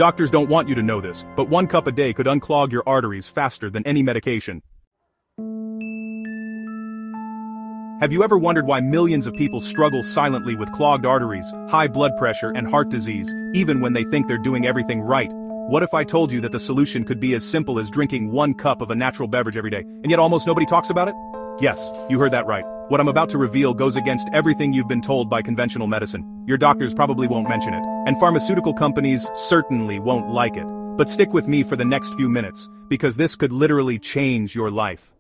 Doctors don't want you to know this, but 1 cup a day could unclog your arteries faster than any medication. Have you ever wondered why millions of people struggle silently with clogged arteries, high blood pressure, and heart disease, even when they think they're doing everything right? What if I told you that the solution could be as simple as drinking 1 cup of a natural beverage every day, and yet almost nobody talks about it? Yes, you heard that right. What I'm about to reveal goes against everything you've been told by conventional medicine. Your doctors probably won't mention it, and pharmaceutical companies certainly won't like it. But stick with me for the next few minutes, because this could literally change your life.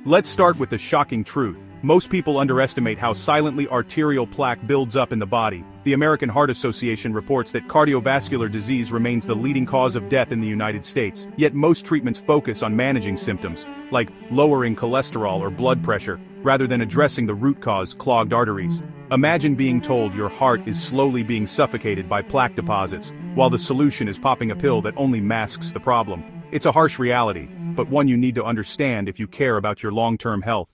Let's start with the shocking truth. Most people underestimate how silently arterial plaque builds up in the body. The American Heart Association reports that cardiovascular disease remains the leading cause of death in the United States, yet most treatments focus on managing symptoms, like lowering cholesterol or blood pressure, rather than addressing the root cause, clogged arteries. Imagine being told your heart is slowly being suffocated by plaque deposits, while the solution is popping a pill that only masks the problem. It's a harsh reality, but one you need to understand if you care about your long-term health.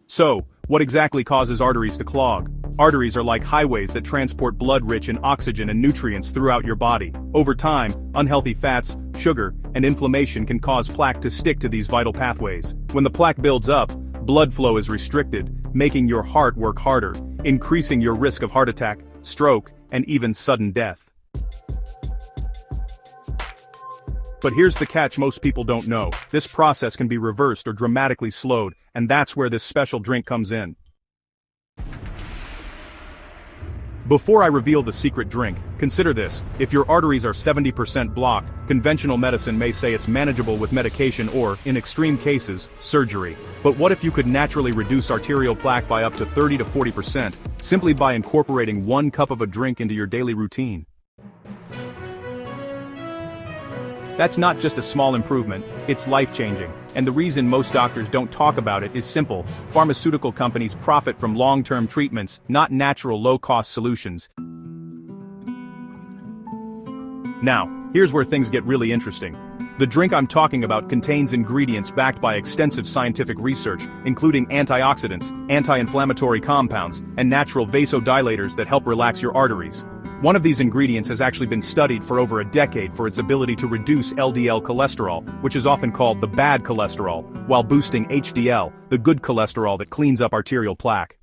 So, what exactly causes arteries to clog? Arteries are like highways that transport blood rich in oxygen and nutrients throughout your body. Over time, unhealthy fats, sugar, and inflammation can cause plaque to stick to these vital pathways. When the plaque builds up, blood flow is restricted, making your heart work harder, increasing your risk of heart attack, stroke, and even sudden death. But here's the catch most people don't know. This process can be reversed or dramatically slowed, and that's where this special drink comes in. Before I reveal the secret drink, consider this. If your arteries are 70% blocked, conventional medicine may say it's manageable with medication or, in extreme cases, surgery. But what if you could naturally reduce arterial plaque by up to 30 to 40%, simply by incorporating 1 cup of a drink into your daily routine? That's not just a small improvement, it's life-changing. And the reason most doctors don't talk about it is simple. Pharmaceutical companies profit from long-term treatments, not natural low-cost solutions. Now, here's where things get really interesting. The drink I'm talking about contains ingredients backed by extensive scientific research, including antioxidants, anti-inflammatory compounds, and natural vasodilators that help relax your arteries. One of these ingredients has actually been studied for over a decade for its ability to reduce LDL cholesterol, which is often called the bad cholesterol, while boosting HDL, the good cholesterol that cleans up arterial plaque.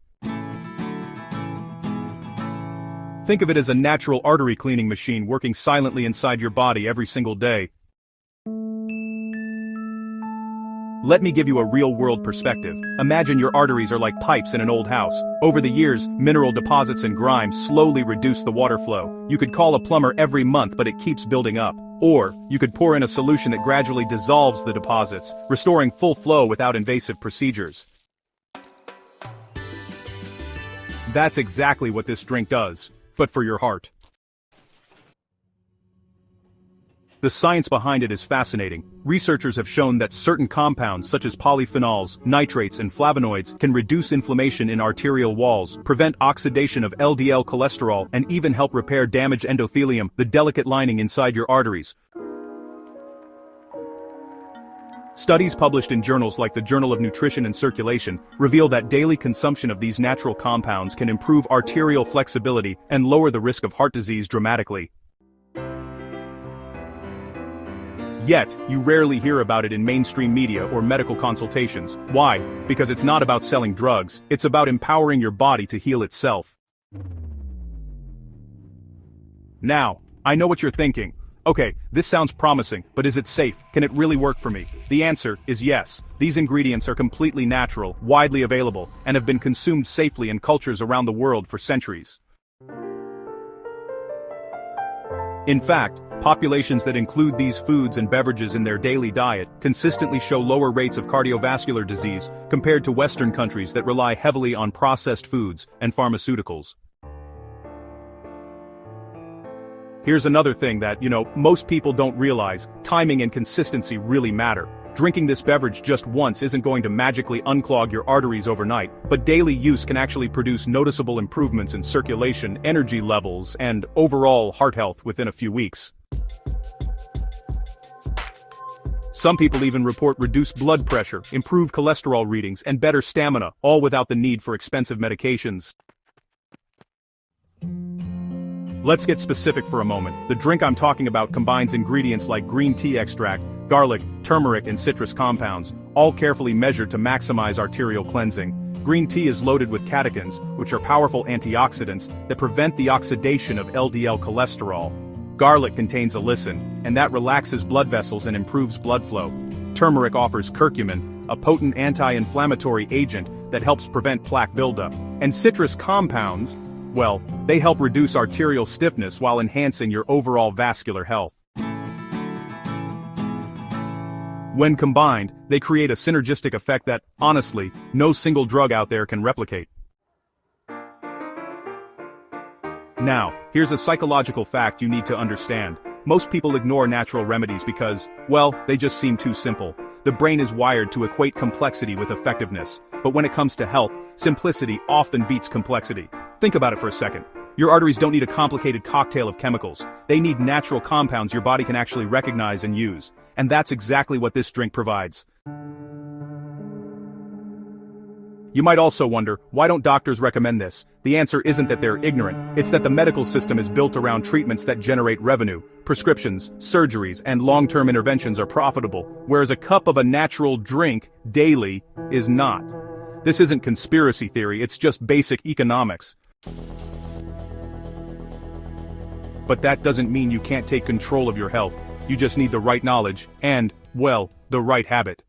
Think of it as a natural artery cleaning machine working silently inside your body every single day. Let me give you a real-world perspective. Imagine your arteries are like pipes in an old house. Over the years, mineral deposits and grime slowly reduce the water flow. You could call a plumber every month, but it keeps building up. Or, you could pour in a solution that gradually dissolves the deposits, restoring full flow without invasive procedures. That's exactly what this drink does, but for your heart. The science behind it is fascinating. Researchers have shown that certain compounds such as polyphenols, nitrates, and flavonoids can reduce inflammation in arterial walls, prevent oxidation of LDL cholesterol, and even help repair damaged endothelium, the delicate lining inside your arteries. Studies published in journals like the Journal of Nutrition and Circulation reveal that daily consumption of these natural compounds can improve arterial flexibility and lower the risk of heart disease dramatically. Yet, you rarely hear about it in mainstream media or medical consultations. Why? Because it's not about selling drugs, it's about empowering your body to heal itself. Now, I know what you're thinking. Okay, this sounds promising, but is it safe? Can it really work for me? The answer is yes. These ingredients are completely natural, widely available, and have been consumed safely in cultures around the world for centuries. In fact, populations that include these foods and beverages in their daily diet consistently show lower rates of cardiovascular disease compared to Western countries that rely heavily on processed foods and pharmaceuticals. Here's another thing that, most people don't realize. Timing and consistency really matter. Drinking this beverage just once isn't going to magically unclog your arteries overnight, but daily use can actually produce noticeable improvements in circulation, energy levels, and overall heart health within a few weeks. Some people even report reduced blood pressure, improved cholesterol readings, and better stamina, all without the need for expensive medications. Let's get specific for a moment. The drink I'm talking about combines ingredients like green tea extract, garlic, turmeric, and citrus compounds, all carefully measured to maximize arterial cleansing. Green tea is loaded with catechins, which are powerful antioxidants that prevent the oxidation of LDL cholesterol. Garlic contains allicin, and that relaxes blood vessels and improves blood flow. Turmeric offers curcumin, a potent anti-inflammatory agent that helps prevent plaque buildup. And citrus compounds, well, they help reduce arterial stiffness while enhancing your overall vascular health. When combined, they create a synergistic effect that, honestly, no single drug out there can replicate. Now, here's a psychological fact you need to understand. Most people ignore natural remedies because, well, they just seem too simple. The brain is wired to equate complexity with effectiveness. But when it comes to health, simplicity often beats complexity. Think about it for a second. Your arteries don't need a complicated cocktail of chemicals. They need natural compounds your body can actually recognize and use. And that's exactly what this drink provides. You might also wonder, why don't doctors recommend this? The answer isn't that they're ignorant, it's that the medical system is built around treatments that generate revenue. Prescriptions, surgeries, and long-term interventions are profitable, whereas a cup of a natural drink, daily, is not. This isn't conspiracy theory, it's just basic economics. But that doesn't mean you can't take control of your health. You just need the right knowledge and, well, the right habit.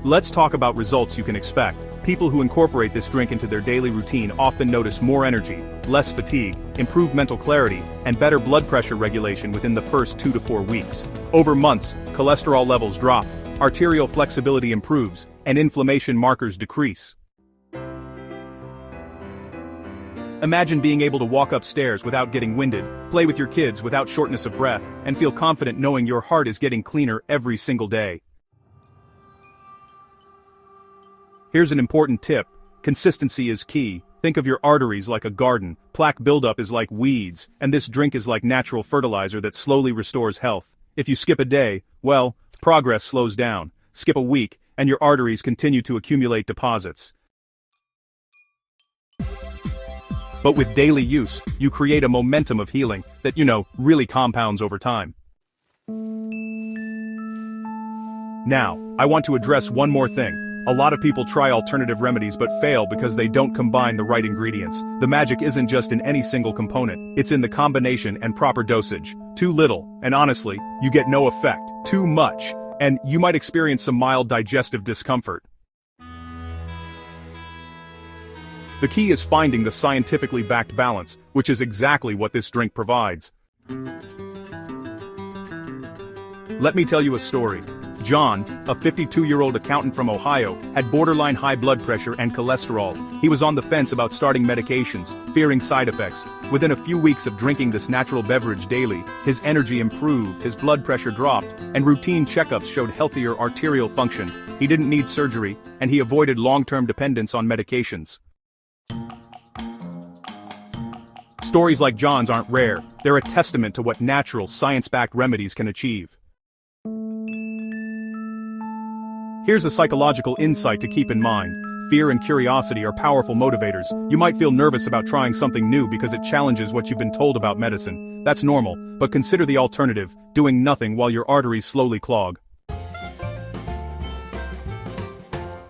Let's talk about results you can expect. People who incorporate this drink into their daily routine often notice more energy, less fatigue, improved mental clarity, and better blood pressure regulation within the first 2 to 4 weeks. Over months, cholesterol levels drop, arterial flexibility improves, and inflammation markers decrease. Imagine being able to walk upstairs without getting winded, play with your kids without shortness of breath, and feel confident knowing your heart is getting cleaner every single day. Here's an important tip. Consistency is key. Think of your arteries like a garden, plaque buildup is like weeds, and this drink is like natural fertilizer that slowly restores health. If you skip a day, well, progress slows down. Skip a week, and your arteries continue to accumulate deposits. But with daily use, you create a momentum of healing that, really compounds over time. Now, I want to address one more thing. A lot of people try alternative remedies but fail because they don't combine the right ingredients. The magic isn't just in any single component, it's in the combination and proper dosage. Too little, and honestly, you get no effect. Too much, and you might experience some mild digestive discomfort. The key is finding the scientifically backed balance, which is exactly what this drink provides. Let me tell you a story. John, a 52-year-old accountant from Ohio, had borderline high blood pressure and cholesterol. He was on the fence about starting medications, fearing side effects. Within a few weeks of drinking this natural beverage daily, his energy improved, his blood pressure dropped, and routine checkups showed healthier arterial function. He didn't need surgery, and he avoided long-term dependence on medications. Stories like John's aren't rare. They're a testament to what natural, science-backed remedies can achieve. Here's a psychological insight to keep in mind. Fear and curiosity are powerful motivators. You might feel nervous about trying something new because it challenges what you've been told about medicine. That's normal, but consider the alternative, doing nothing while your arteries slowly clog.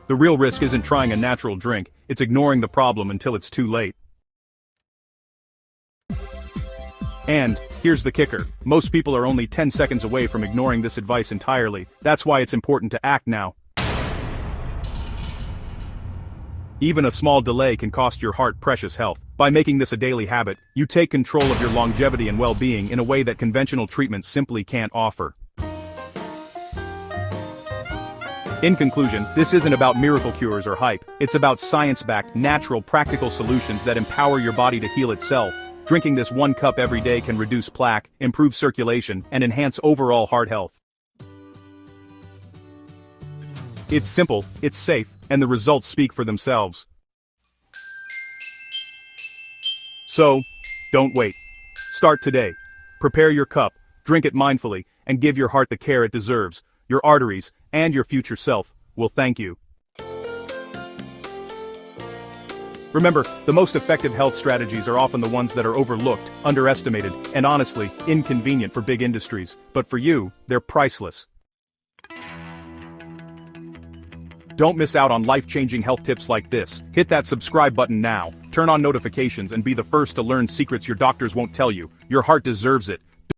The real risk isn't trying a natural drink, it's ignoring the problem until it's too late. And, here's the kicker. Most people are only 10 seconds away from ignoring this advice entirely. That's why it's important to act now. Even a small delay can cost your heart precious health. By making this a daily habit, you take control of your longevity and well-being in a way that conventional treatments simply can't offer. In conclusion, this isn't about miracle cures or hype. It's about science-backed, natural, practical solutions that empower your body to heal itself. Drinking this 1 cup every day can reduce plaque, improve circulation, and enhance overall heart health. It's simple, it's safe, and the results speak for themselves. So, don't wait. Start today. Prepare your cup, drink it mindfully, and give your heart the care it deserves. Your arteries, and your future self, will thank you. Remember, the most effective health strategies are often the ones that are overlooked, underestimated, and honestly, inconvenient for big industries. But for you, they're priceless. Don't miss out on life-changing health tips like this. Hit that subscribe button now, turn on notifications, and be the first to learn secrets your doctors won't tell you. Your heart deserves it.